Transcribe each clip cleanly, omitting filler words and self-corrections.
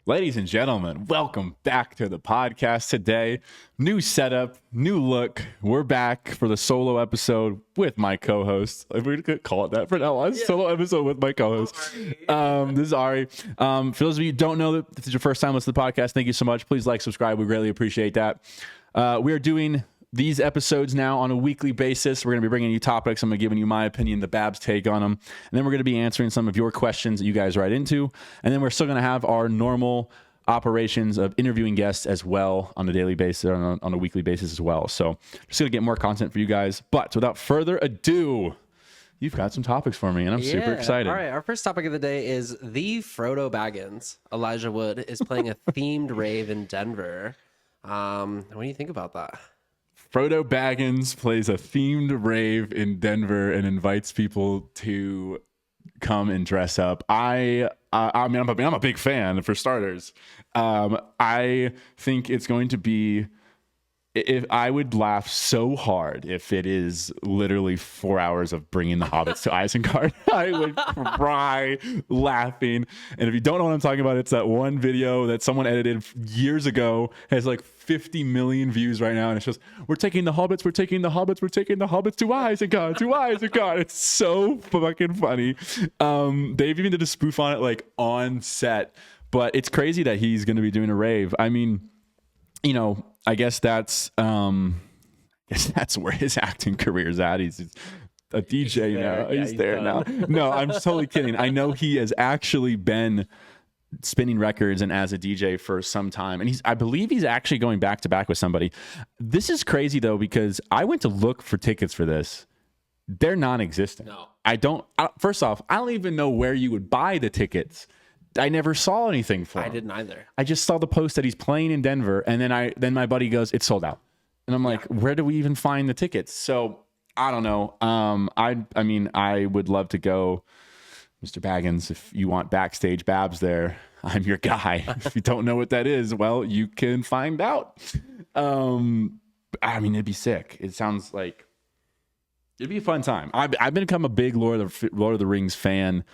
Ladies and gentlemen, welcome back to the podcast today. New setup, new look. We're back for the solo episode with my co-host. If we're going to call it that for now on. Solo episode with my co-host. This is Ari. For those of you who don't know that this is your first time listening to the podcast, thank you so much. Please like, subscribe. We greatly appreciate that. We are doing these episodes now on a weekly basis. We're going to be bringing you topics. I'm going to be giving you my opinion, the Babs take on them. And then we're going to be answering some of your questions that you guys write into. And then we're still going to have our normal operations of interviewing guests as well on a daily basis, or on a weekly basis as well. So just going to get more content for you guys. But without further ado, you've got some topics for me, and I'm super excited. All right, our first topic of the day is the Frodo Baggins. Elijah Wood is playing a themed rave in Denver. What do you think about that? Frodo Baggins plays a themed rave in Denver and invites people to come and dress up. I'm a big fan for starters. I think it's going to be. If I would laugh so hard if it is literally 4 hours of bringing the Hobbits to Isengard. I would cry laughing. And if you don't know what I'm talking about, it's that one video that someone edited years ago, has like 50 million views right now, and it's just, we're taking the Hobbits to Isengard. It's so fucking funny. They've even did a spoof on it like on set, but it's crazy that he's going to be doing a rave. I mean, you know, I guess that's where his acting career is at. He's a DJ now. He's there now. No, I'm totally kidding. I know he has actually been spinning records and as a DJ for some time, and I believe he's actually going back to back with somebody. This is crazy though, because I went to look for tickets for this. They're non-existent. No, first off, I don't even know where you would buy the tickets. I never saw anything for him. I didn't either. I just saw the post that he's playing in Denver, and then my buddy goes, "It's sold out," and I'm like, "Where do we even find the tickets?" So I don't know. I mean, I would love to go, Mr. Baggins. If you want backstage Babs there, I'm your guy. If you don't know what that is, well, you can find out. I mean, it'd be sick. It sounds like it'd be a fun time. I've become a big Lord of the Rings fan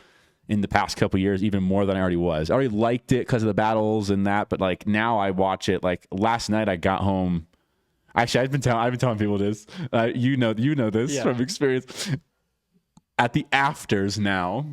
in the past couple of years, even more than I already was. I already liked it because of the battles and that, but like now I watch it. Like last night I got home. Actually, I've been telling people this. You know this from experience. At the afters now.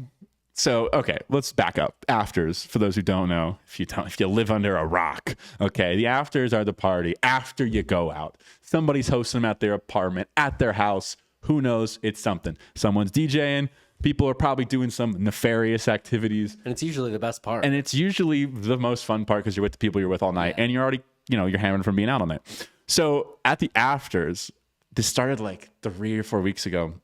So okay, let's back up. Afters, for those who don't know, if you live under a rock, okay, the afters are the party after you go out. Somebody's hosting them at their apartment, at their house. Who knows? It's something. Someone's DJing. People are probably doing some nefarious activities. And it's usually the best part. And it's usually the most fun part because you're with the people you're with all night. And you're already, you're hammering from being out all night. So at the afters, this started like 3 or 4 weeks ago.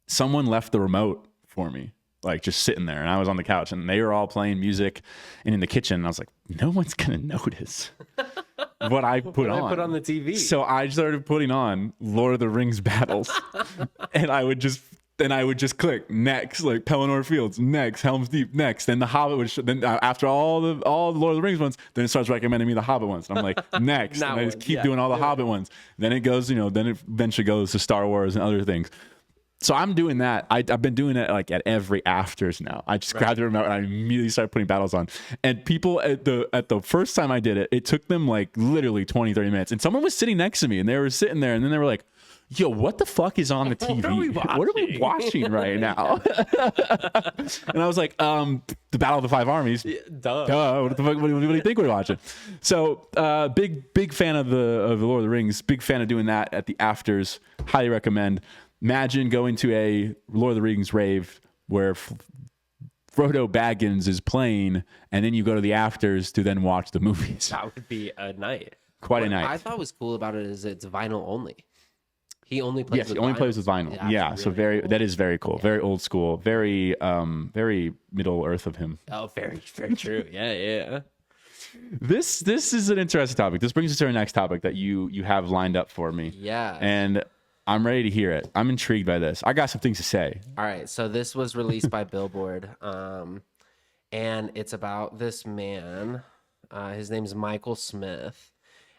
Someone left the remote for me, like just sitting there. And I was on the couch and they were all playing music and in the kitchen. And I was like, no one's going to notice what I put on the TV. So I started putting on Lord of the Rings battles. And I would just click next, like Pelennor Fields, next, Helm's Deep, next. Then the Hobbit would then after all the Lord of the Rings ones, then it starts recommending me the Hobbit ones. And I'm like, next. And I just keep doing all the Hobbit ones. Then it goes, then it eventually goes to Star Wars and other things. So I'm doing that. I've been doing it like at every afters now. I just grabbed the remote and I immediately started putting battles on. And people at the first time I did it, it took them like literally 20, 30 minutes. And someone was sitting next to me and they were sitting there and then they were like, yo, what the fuck is on the TV? What are we watching right now? And I was like, the Battle of the Five Armies. Duh. What the fuck? What do you think we're watching? So, big fan of the Lord of the Rings. Big fan of doing that at the afters. Highly recommend. Imagine going to a Lord of the Rings rave where Frodo Baggins is playing, and then you go to the afters to then watch the movies. That would be a night. Quite a night. I thought was cool about it is it's vinyl only. He only plays. Yes, he only plays with vinyl. Yeah, so that is very cool, very old school, very Middle Earth of him. Oh, very, very true. Yeah. This is an interesting topic. This brings us to our next topic that you have lined up for me. Yeah, and I'm ready to hear it. I'm intrigued by this. I got some things to say. All right, so this was released by Billboard, and it's about this man. His name's Michael Smith,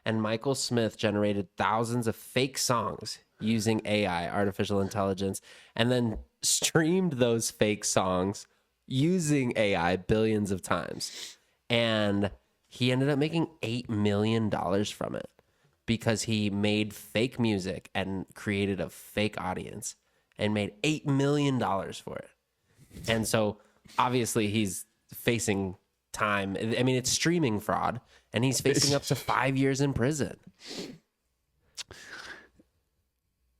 and Michael Smith generated thousands of fake songs using AI, artificial intelligence, and then streamed those fake songs using AI billions of times. And he ended up making $8 million from it because he made fake music and created a fake audience and made $8 million for it. And so obviously he's facing time. I mean, it's streaming fraud, and he's facing up to 5 years in prison.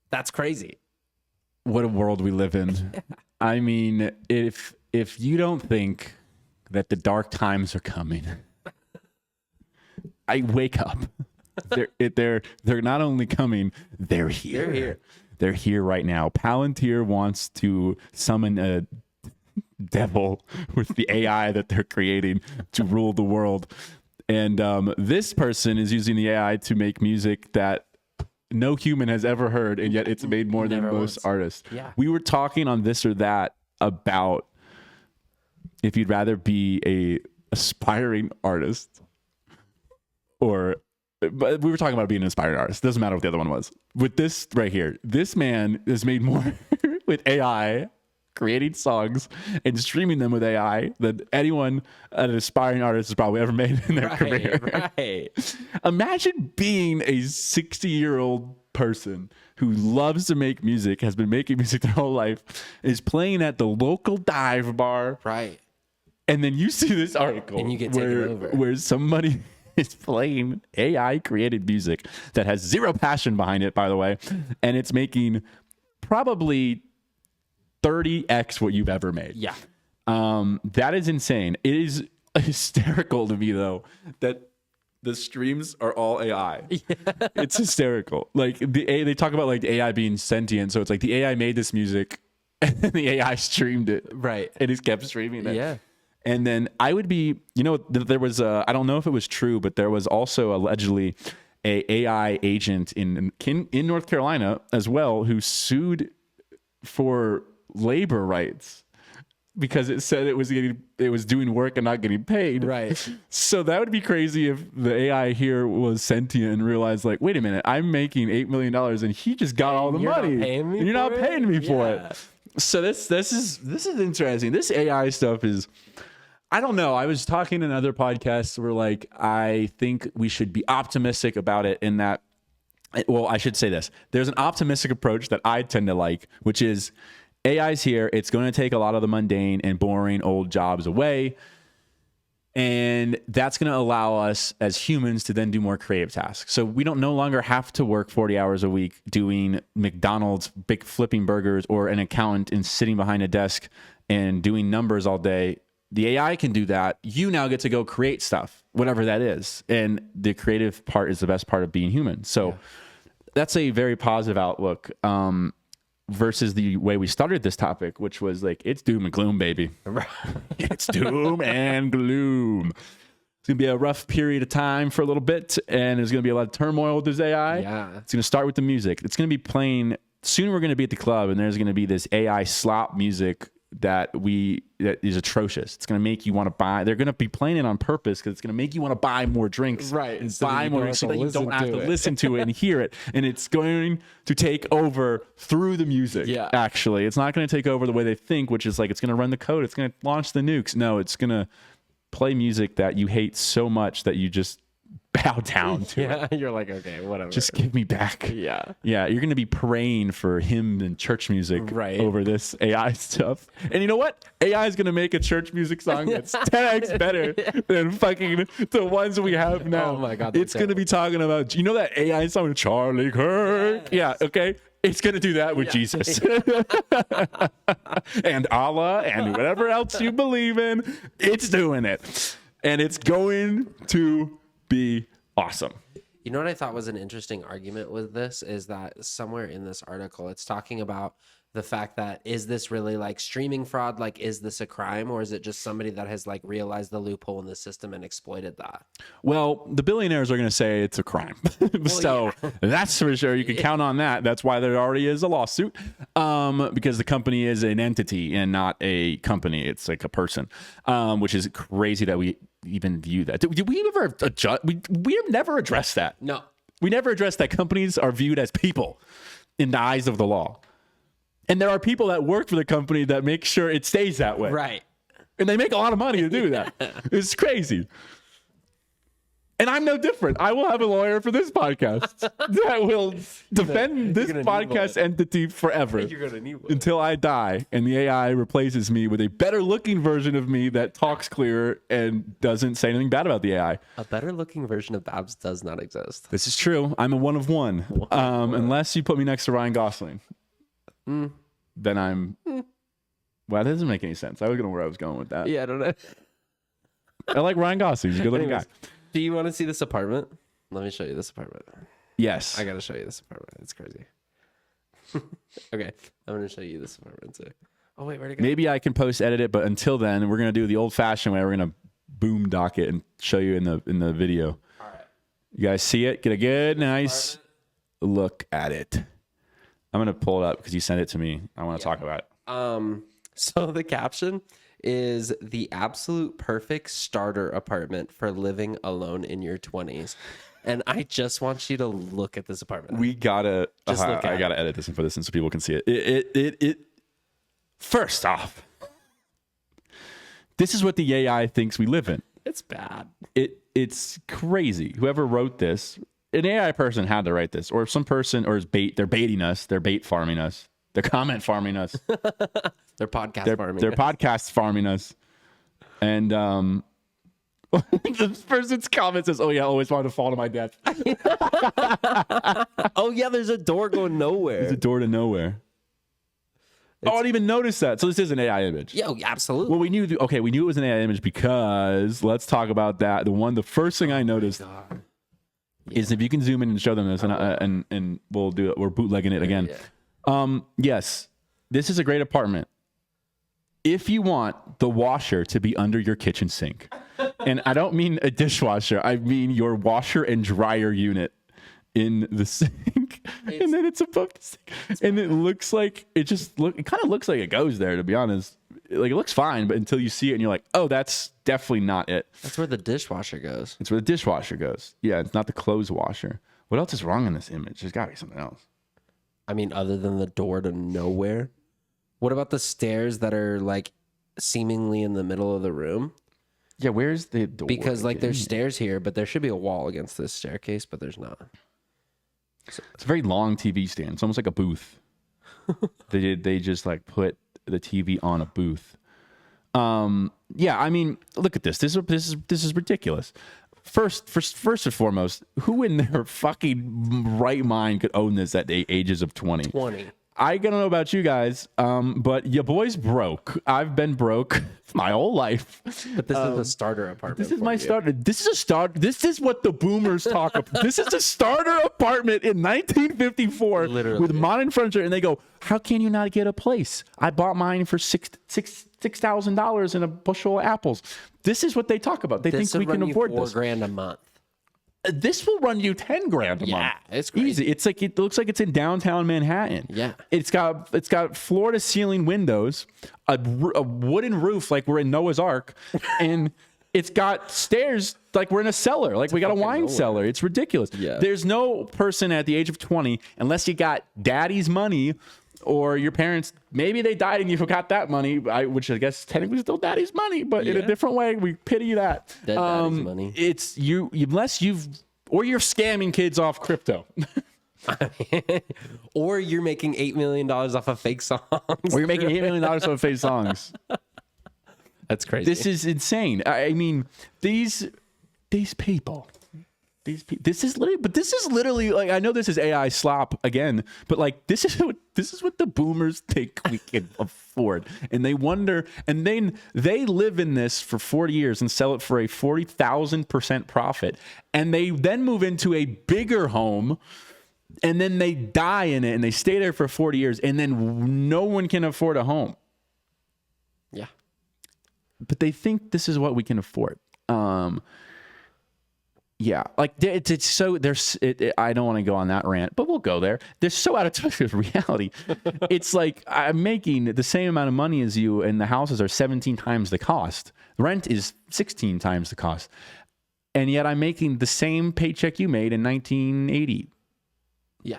That's crazy. What a world we live in. I mean, if you don't think that the dark times are coming, I wake up. They're not only coming, they're here. They're here right now. Palantir wants to summon a devil with the AI that they're creating to rule the world. And this person is using the AI to make music that no human has ever heard, and yet it's made more than most artists. Yeah. We were talking on This or That about if you'd rather be a aspiring artist but we were talking about being an aspiring artist. Doesn't matter what the other one was. With this right here, this man has made more with AI, creating songs and streaming them with AI than anyone, an aspiring artist, has probably ever made in their career. Right. Imagine being a 60-year-old person who loves to make music, has been making music their whole life, is playing at the local dive bar. Right. And then you see this article And you get taken over. Where somebody is playing AI created music that has zero passion behind it, by the way, and it's making probably 30x what you've ever made. Yeah. That is insane. It is hysterical to me, though, that the streams are all AI. Yeah. It's hysterical. Like they talk about like AI being sentient. So it's like the AI made this music and then the AI streamed it. Right. And it's kept streaming it. Yeah. And then I would be, there was I don't know if it was true, but there was also allegedly a AI agent in North Carolina as well who sued for labor rights because it said it was doing work and not getting paid. Right. So that would be crazy if the AI here was sentient and realized, like, wait a minute, I'm making $8 million and he just got all the money. And you're not paying me for it. So this is interesting. This AI stuff is, I don't know. I was talking in other podcasts where like I think we should be optimistic about it in that, well, I should say this. There's an optimistic approach that I tend to like, which is AI's here. It's going to take a lot of the mundane and boring old jobs away. And that's going to allow us as humans to then do more creative tasks. So we don't no longer have to work 40 hours a week doing McDonald's, big flipping burgers, or an accountant and sitting behind a desk and doing numbers all day. The AI can do that. You now get to go create stuff, whatever that is. And the creative part is the best part of being human. So that's a very positive outlook versus the way we started this topic, which was like, it's doom and gloom, baby. It's doom and gloom. It's going to be a rough period of time for a little bit. And there's going to be a lot of turmoil with this AI. Yeah. It's going to start with the music. It's going to be playing. Soon we're going to be at the club and there's going to be this AI slop music that is atrocious. It's going to make you want to buy. They're going to be playing it on purpose because it's going to make you want to buy more drinks, right? And buy more drinks so that you don't have to listen to it and hear it. And it's going to take over through the music. Yeah, actually, it's not going to take over the way they think, which is like it's going to run the code. It's going to launch the nukes. No, it's going to play music that you hate so much that you just bow down to. Yeah, you're like, okay, whatever. Just give me back. Yeah. You're going to be praying for hymn and church music over this AI stuff. And you know what? AI is going to make a church music song that's 10x better than fucking the ones we have now. Oh my God. It's going to be talking about, that AI song with Charlie Kirk? Yes. Yeah, okay. It's going to do that with Jesus. And Allah and whatever else you believe in. It's doing it. And it's going to be awesome. You know what I thought was an interesting argument with this is that somewhere in this article, it's talking about the fact that, is this really like streaming fraud? Like, is this a crime, or is it just somebody that has like realized the loophole in the system and exploited that? Well, the billionaires are going to say it's a crime. That's for sure. You can count on that. That's why there already is a lawsuit, because the company is an entity and not a company. It's like a person, which is crazy that we even view that. Did we ever adjust? We have never addressed that. No. We never addressed that companies are viewed as people in the eyes of the law. And there are people that work for the company that make sure it stays that way. Right. And they make a lot of money to do that. It's crazy. And I'm no different. I will have a lawyer for this podcast that will defend this podcast entity forever You're gonna need one. until I die and the AI replaces me with a better looking version of me that talks clearer and doesn't say anything bad about the AI. A better looking version of Babs does not exist. This is true. I'm a one of one. Unless you put me next to Ryan Gosling. Then I'm... Well, that doesn't make any sense. I don't know where I was going with that. Yeah, I don't know. I like Ryan Gosling. He's a good looking guy. Do you want to see this apartment? Let me show you this apartment. Yes. I gotta show you this apartment. It's crazy. Okay, I'm gonna show you this apartment too. Oh wait, where'd it go? Maybe I can post edit it, but until then, we're gonna do the old fashioned way. We're gonna boom dock it and show you in the video. All right. You guys see it? Get a good, nice look at it. I'm gonna pull it up because you sent it to me. I want to talk about it. So the caption is the absolute perfect starter apartment for living alone in your 20s. And I just want you to look at this apartment. We gotta. Just look at I gotta edit this and put this in so people can see it. It. First off, this is what the AI thinks we live in. It's bad. It's crazy. Whoever wrote this, an AI person had to write this, or some person, or is bait. They're baiting us. They're bait farming us. They're comment farming us. They're podcast farming. They're podcast farming us. And this person's comment says, "Oh yeah, I always wanted to fall to my death." Oh yeah, there's a door going nowhere. There's a door to nowhere. I didn't even notice that. So this is an AI image. Yeah, absolutely. Well, we knew it was an AI image because let's talk about that. The first thing I noticed is if you can zoom in and show them this, and we'll do it. We're bootlegging it again. Yeah. Yes, this is a great apartment. If you want the washer to be under your kitchen sink, and I don't mean a dishwasher, I mean your washer and dryer unit in the sink, and then it's above the sink, and it looks like it kind of looks like it goes there, to be honest. Like it looks fine, but until you see it and you're like, oh, that's definitely not it. That's where the dishwasher goes. It's where the dishwasher goes. Yeah, it's not the clothes washer. What else is wrong in this image? There's got to be something else. I mean, other than the door to nowhere. What about the stairs that are like seemingly in the middle of the room? Yeah, where's the door? Because like there's stairs here, but there should be a wall against this staircase, but there's not. It's a very long TV stand. It's almost like a booth. They just like put the TV on a booth. Yeah, I mean, look at this. This is ridiculous. First and foremost, who in their fucking right mind could own this at the ages of 20? 20. I don't know about you guys, but your boy's broke. I've been broke my whole life. But this is a starter apartment. This is my starter. This is a start. This is what the boomers talk about. This is a starter apartment in 1954 Literally. with modern furniture, and they go, "How can you not get a place? I bought mine for $6,000 and a bushel of apples." This is what they talk about. They think we can afford this. $4,000 a month. This will run you $10,000 a month. Yeah, it's crazy. Easy. It's like it looks like it's in downtown Manhattan. Yeah, it's got floor to ceiling windows, a wooden roof like we're in Noah's Ark, and it's got stairs like we're in a cellar, like we got a wine cellar. It's ridiculous. Yeah. There's no person at the age of 20 unless you got daddy's money. Or your parents, maybe they died and you forgot that money, which I guess technically is still daddy's money, but in a different way. We pity that. Dead daddy's money. It's you unless you're scamming kids off crypto. Or you're making $8 million off of fake songs. Or you're making $8 million off of fake songs. That's crazy. This is insane. I mean, these people. This is literally like, I know this is AI slop again, but like this is what the boomers think we can afford, and they wonder, and then they live in this for 40 years and sell it for a 40,000% profit, and they then move into a bigger home, and then they die in it, and they stay there for 40 years, and then no one can afford a home. Yeah, but they think this is what we can afford. Yeah, like it's so there's. I don't want to go on that rant, but we'll go there. They're so out of touch with reality. It's like I'm making the same amount of money as you, and the houses are 17 times the cost. The rent is 16 times the cost, and yet I'm making the same paycheck you made in 1980. Yeah,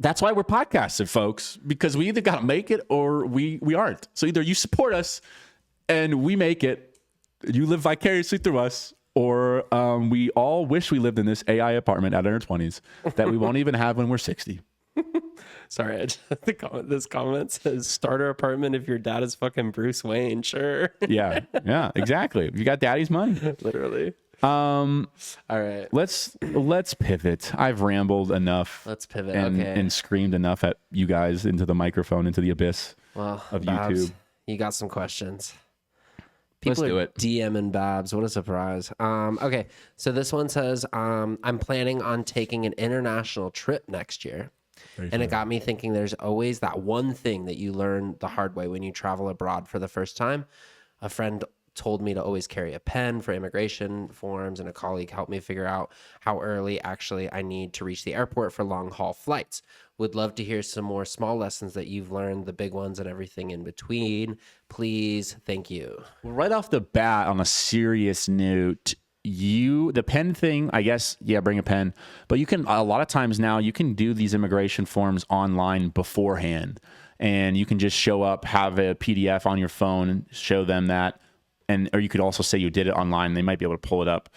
that's why we're podcasting, folks, because we either got to make it or we aren't. So either you support us and we make it. You live vicariously through us, or we all wish we lived in this AI apartment at our 20s that we won't even have when we're 60. Sorry, this comment says starter apartment if your dad is fucking Bruce Wayne. Sure. Yeah, exactly. You got daddy's money. Literally. All right. Let's pivot. I've rambled enough. Let's pivot. And screamed enough at you guys into the microphone, into the abyss of Babs, YouTube. You got some questions. Let's do it. DMing Babs. What a surprise. Okay. So this one says, I'm planning on taking an international trip next year. And it got me thinking there's always that one thing that you learn the hard way when you travel abroad for the first time. A friend told me to always carry a pen for immigration forms, and a colleague helped me figure out how early actually I need to reach the airport for long haul flights. Would love to hear some more small lessons that you've learned, the big ones and everything in between. Please. Thank you. Well, right off the bat, on a serious note, the pen thing, I guess, yeah, bring a pen. But you can, a lot of times now, you can do these immigration forms online beforehand. And you can just show up, have a PDF on your phone, show them that. Or you could also say you did it online. They might be able to pull it up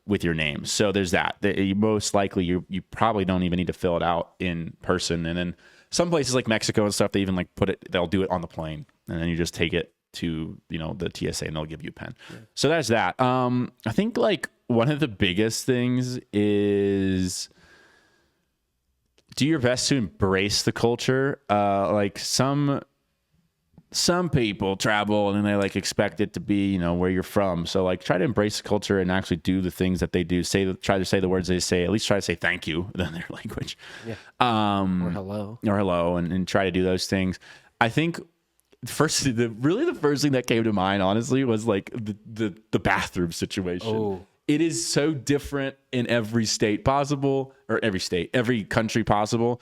with your name. So there's that. Most likely, you probably don't even need to fill it out in person. And then some places like Mexico and stuff, they even like they'll do it on the plane. And then you just take it to, the TSA and they'll give you a pen. Yeah. So there's that. I think like one of the biggest things is do your best to embrace the culture. Like some people travel and then they like expect it to be, where you're from. So like try to embrace the culture and actually do the things that they do. Try to say the words they say, at least try to say thank you in their language. Yeah. Or hello. And try to do those things. I think the first thing that came to mind, honestly, was like the bathroom situation. Oh. It is so different in every state possible, or every country possible.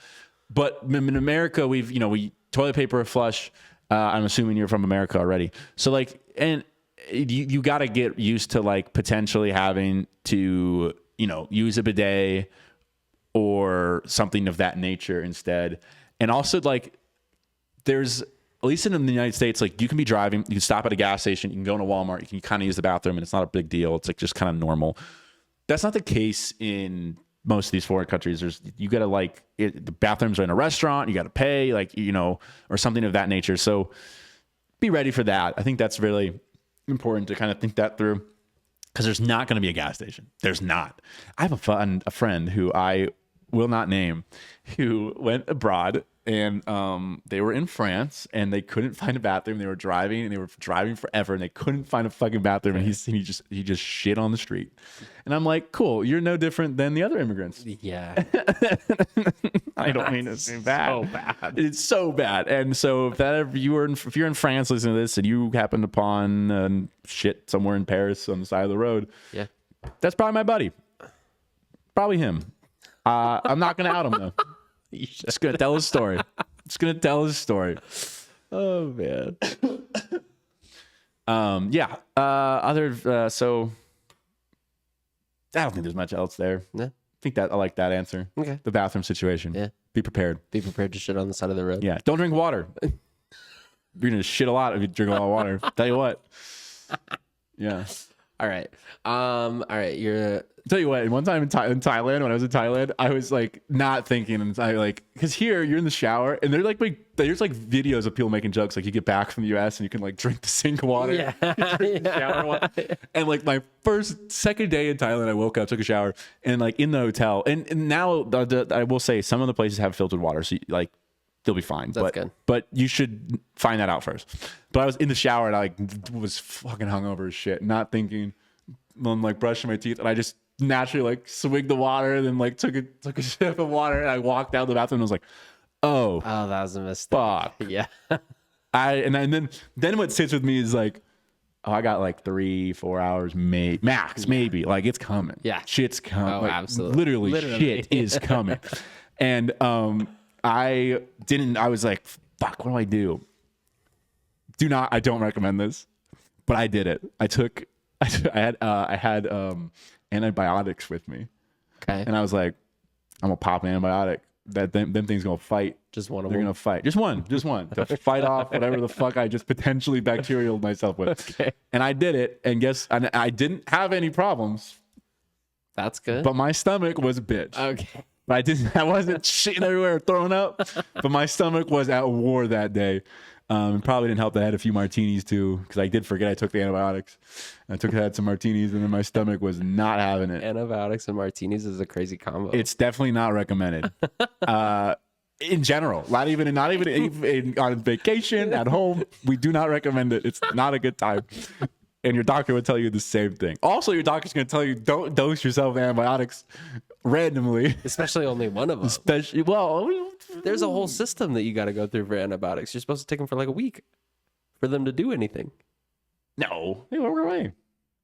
But in America, we toilet paper flush. I'm assuming you're from America already. So like, and you got to get used to like potentially having to, use a bidet or something of that nature instead. And also like there's, at least in the United States, like you can be driving, you can stop at a gas station, you can go into Walmart, you can kind of use the bathroom and it's not a big deal. It's like just kind of normal. That's not the case in most of these foreign countries. You got to the bathrooms are in a restaurant, you got to pay or something of that nature. So be ready for that. I think that's really important to kind of think that through because there's not going to be a gas station. There's not. I have a friend who I will not name who went abroad and they were in France and they couldn't find a bathroom. They were driving forever and they couldn't find a fucking bathroom. And he just shit on the street. And I'm like, cool, you're no different than the other immigrants. Yeah. I don't mean to say bad. So bad. It's so bad. And so if you're in France listening to this and you happened upon shit somewhere in Paris on the side of the road, yeah, that's probably my buddy. Probably him. I'm not going to out him though. Just going to tell his story. Oh man. Yeah. So I don't think there's much else there. Yeah. I think that I like that answer. Okay. The bathroom situation. Yeah. Be prepared. Be prepared to shit on the side of the road. Yeah. Don't drink water. You're going to shit a lot if you drink a lot of water. Tell you what. Yeah. All right. Tell you what, one time in Thailand, when I was in Thailand, I was like not thinking, and I because here you're in the shower and there's like videos of people making jokes, like you get back from the US and you can like drink the sink water, drink the shower water. And like my second day in Thailand, I woke up, took a shower, and like in the hotel, and now I will say some of the places have filtered water, so like they'll be fine. That's good. But you should find that out first. But I was in the shower and I was fucking hungover as shit, not thinking. I'm like brushing my teeth and I just naturally like swigged the water and then like took a sip of water and I walked out the bathroom and I was like, oh that was a mistake. Fuck. Yeah. And then what sits with me is like, oh, I got like 3-4 hours max, maybe. Like it's coming. Yeah. Shit's coming. Oh, like, absolutely. Literally shit is coming. And I was like, fuck, what do I do? I don't recommend this, but I did it. I had antibiotics with me. Okay. And I was like, I'm gonna pop an antibiotic. that them things gonna fight. Just one of They're them. gonna fight. Just one to fight off whatever the fuck I just potentially bacterial myself with. Okay. And I did it, and I didn't have any problems, That's good. but my stomach was a bitch. Okay. But I wasn't shitting everywhere, throwing up, but my stomach was at war that day. Probably didn't help that I had a few martinis too, because I did forget I took the antibiotics. Had some martinis, and then my stomach was not having it. Antibiotics and martinis is a crazy combo. It's definitely not recommended. In general, not even on vacation, at home, we do not recommend it. It's not a good time. And your doctor would tell you the same thing. Also, your doctor's going to tell you don't dose yourself with antibiotics randomly. Especially only one of them. There's a whole system that you got to go through for antibiotics. You're supposed to take them for like a week for them to do anything. No, they work away.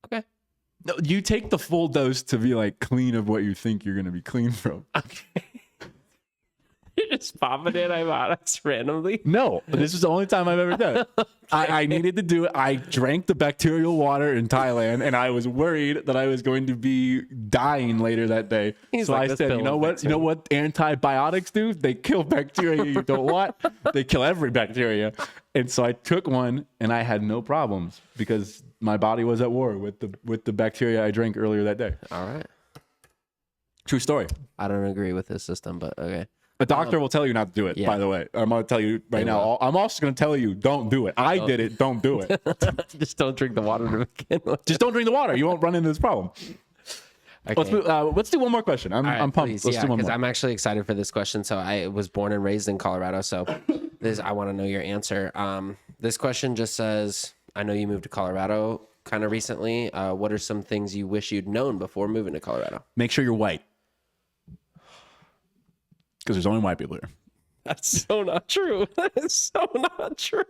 Okay. No, you take the full dose to be like clean of what you think you're going to be clean from. Okay. You're just popping antibiotics randomly? No, this is the only time I've ever done it. Okay. I needed to do it. I drank the bacterial water in Thailand, and I was worried that I was going to be dying later that day. So I said, you know what? You know what antibiotics do? They kill bacteria you don't want. They kill every bacteria. And so I took one, and I had no problems because my body was at war with the bacteria I drank earlier that day. All right. True story. I don't agree with this system, but okay. A doctor will tell you not to do it, by the way. I'm going to tell you right now. I'm also going to tell you, don't do it. I did it. Don't do it. Just don't drink the water to begin with. Just don't drink the water. You won't run into this problem. Okay. Let's do one more question. I'm pumped. Please. Let's do one because more. I'm actually excited for this question. So I was born and raised in Colorado. So I want to know your answer. This question just says, I know you moved to Colorado kind of recently. What are some things you wish you'd known before moving to Colorado? Make sure you're white. Because there's only white people here. That's so not true. That is so not true.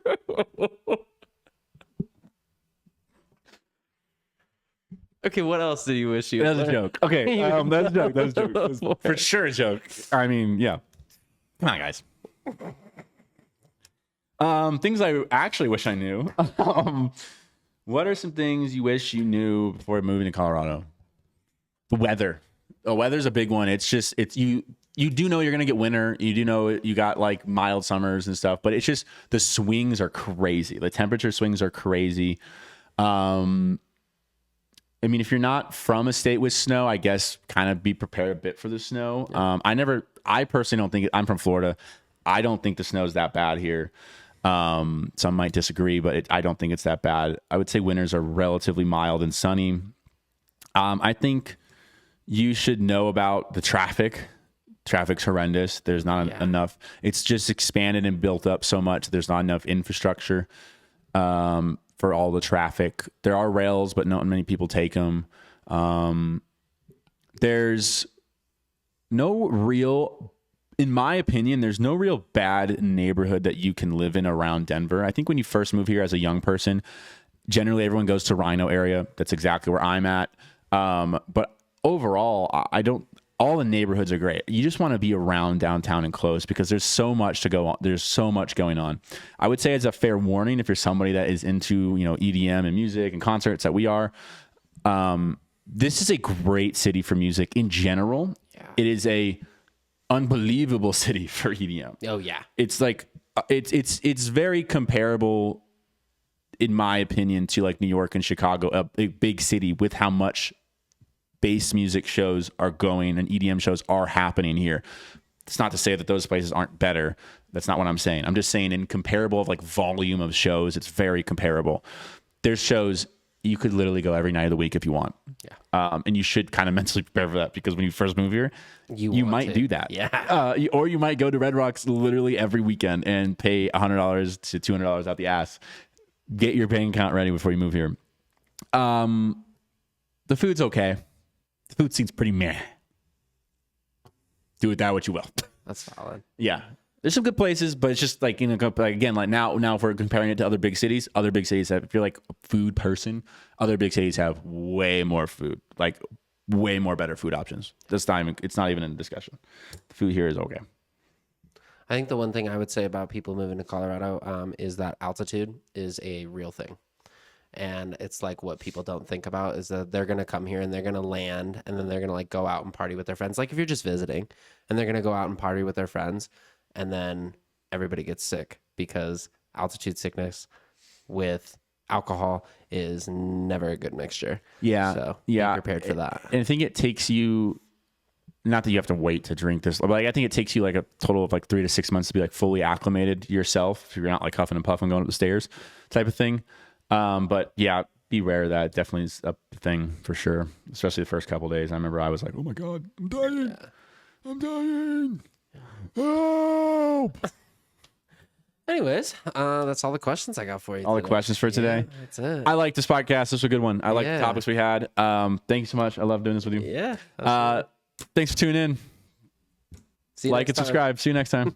Okay, what else do you wish you? That's a joke. Okay, that's a joke. That's a joke. That's for sure a joke. I mean, yeah. Come on, guys. Things I actually wish I knew. What are some things you wish you knew before moving to Colorado? The weather. The weather's a big one. It's you do know you're going to get winter. You do know you got like mild summers and stuff, but it's just the swings are crazy. The temperature swings are crazy. I mean, if you're not from a state with snow, I guess kind of be prepared a bit for the snow. I personally don't think I'm from Florida. I don't think the snow's that bad here. Some might disagree, but I don't think it's that bad. I would say winters are relatively mild and sunny. I think you should know about the traffic. Traffic's horrendous. There's not enough. It's just expanded and built up so much. There's not enough infrastructure for all the traffic. There are rails, but not many people take them. There's no real, in my opinion, there's no real bad neighborhood that you can live in around Denver. I think when you first move here as a young person, generally everyone goes to Rhino area. That's exactly where I'm at. But overall, all the neighborhoods are great. You just want to be around downtown and close because there's so much to go on. There's so much going on. I would say as a fair warning, if you're somebody that is into, EDM and music and concerts that we are, this is a great city for music in general. Yeah. It is a unbelievable city for EDM. Oh yeah. It's like, it's very comparable in my opinion to like New York and Chicago, a big city with how much bass music shows are going and EDM shows are happening here. It's not to say that those places aren't better. That's not what I'm saying. I'm just saying in comparable of like volume of shows, it's very comparable. There's shows you could literally go every night of the week if you want. Yeah. And you should kind of mentally prepare for that because when you first move here, you might do that. Yeah. Or you might go to Red Rocks literally every weekend and pay $100 to $200 out the ass. Get your bank account ready before you move here. The food's okay. The food seems pretty meh. Do with that what you will. That's solid. Yeah. There's some good places, but it's just like, again, like now if we're comparing it to other big cities have, if you're like a food person, other big cities have way more food, like way more better food options. This time, it's not even in discussion. The food here is okay. I think the one thing I would say about people moving to Colorado is that altitude is a real thing. And it's like what people don't think about is that they're going to come here and they're going to land and then they're going to like go out and party with their friends. Like if you're just visiting and they're going to go out and party with their friends and then everybody gets sick because altitude sickness with alcohol is never a good mixture. Yeah. So be prepared for that. And I think it takes you, not that you have to wait to drink this, but like, I think it takes you like a total of like 3 to 6 months to be like fully acclimated yourself. If you're not like huffing and puffing going up the stairs type of thing. But yeah, beware of that. It definitely is a thing for sure. Especially the first couple of days. I remember I was like, oh my God, I'm dying. Yeah. I'm dying. Help. Anyways, that's all the questions I got for you. All the questions for today. Yeah, that's it. I like this podcast. This was a good one. I like the topics we had. Thank you so much. I love doing this with you. Yeah. Thanks for tuning in. See you like and subscribe. See you next time.